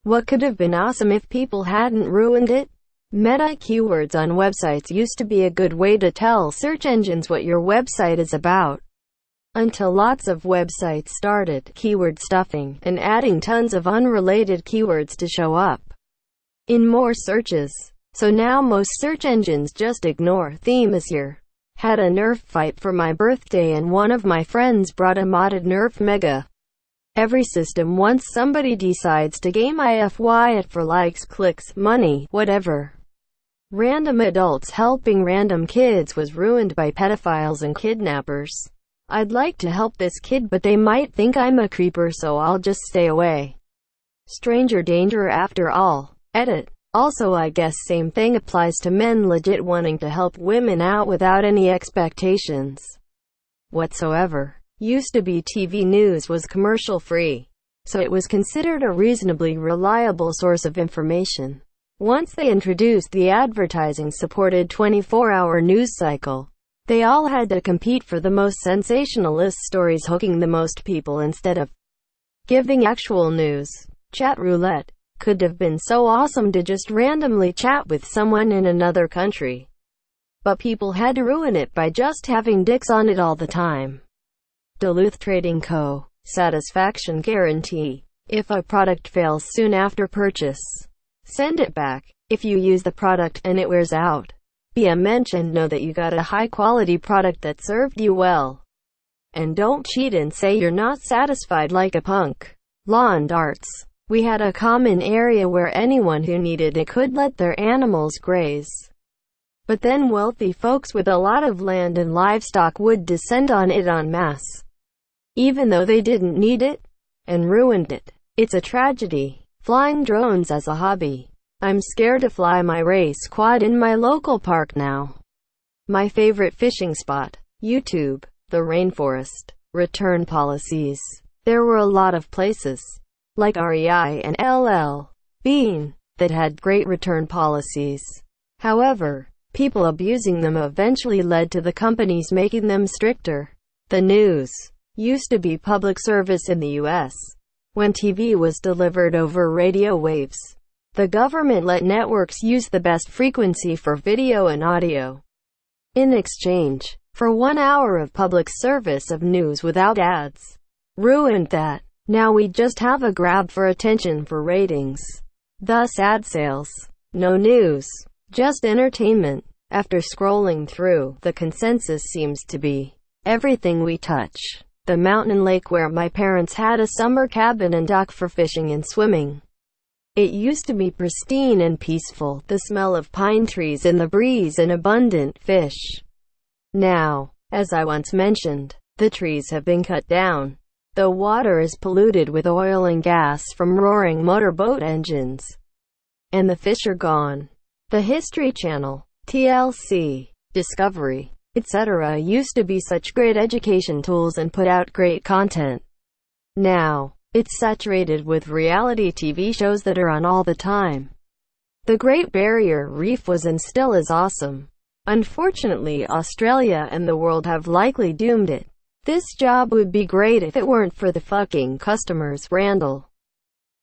What could have been awesome if people hadn't ruined it? Meta keywords on websites used to be a good way to tell search engines what your website is about. Until lots of websites started keyword stuffing and adding tons of unrelated keywords to show up in more searches. So now most search engines just ignore theme this year. Had a Nerf fight for my birthday and one of my friends brought a modded Nerf Mega. Every system once somebody decides to gamify it for likes, clicks, money, whatever. Random adults helping random kids was ruined by pedophiles and kidnappers. I'd like to help this kid but they might think I'm a creeper so I'll just stay away. Stranger danger after all. Edit. Also I guess same thing applies to men legit wanting to help women out without any expectations whatsoever. Used to be TV news was commercial free, so it was considered a reasonably reliable source of information. Once they introduced the advertising-supported 24-hour news cycle, they all had to compete for the most sensationalist stories hooking the most people instead of giving actual news. Chat roulette could have been so awesome to just randomly chat with someone in another country. But people had to ruin it by just having dicks on it all the time. Duluth Trading Co. Satisfaction guarantee. If a product fails soon after purchase, send it back. If you use the product and it wears out, be a mensch and know that you got a high-quality product that served you well. And don't cheat and say you're not satisfied like a punk. Lawn darts. We had a common area where anyone who needed it could let their animals graze. But then wealthy folks with a lot of land and livestock would descend on it en masse, even though they didn't need it, and ruined it. It's a tragedy. Flying drones as a hobby. I'm scared to fly my race quad in my local park now. My favorite fishing spot. YouTube. The rainforest. Return policies. There were a lot of places, like REI and LL Bean, that had great return policies. However, people abusing them eventually led to the companies making them stricter. The news used to be public service in the US. When TV was delivered over radio waves, the government let networks use the best frequency for video and audio in exchange for 1 hour of public service of news without ads. Ruined that. Now we just have a grab for attention for ratings. Thus ad sales. No news, just entertainment. After scrolling through, the consensus seems to be everything we touch. The mountain lake where my parents had a summer cabin and dock for fishing and swimming. It used to be pristine and peaceful, the smell of pine trees in the breeze and abundant fish. Now, as I once mentioned, the trees have been cut down. The water is polluted with oil and gas from roaring motorboat engines. And the fish are gone. The History Channel, TLC, Discovery, etc. used to be such great education tools and put out great content. Now, it's saturated with reality TV shows that are on all the time. The Great Barrier Reef was and still is awesome. Unfortunately, Australia and the world have likely doomed it. This job would be great if it weren't for the fucking customers. Randall.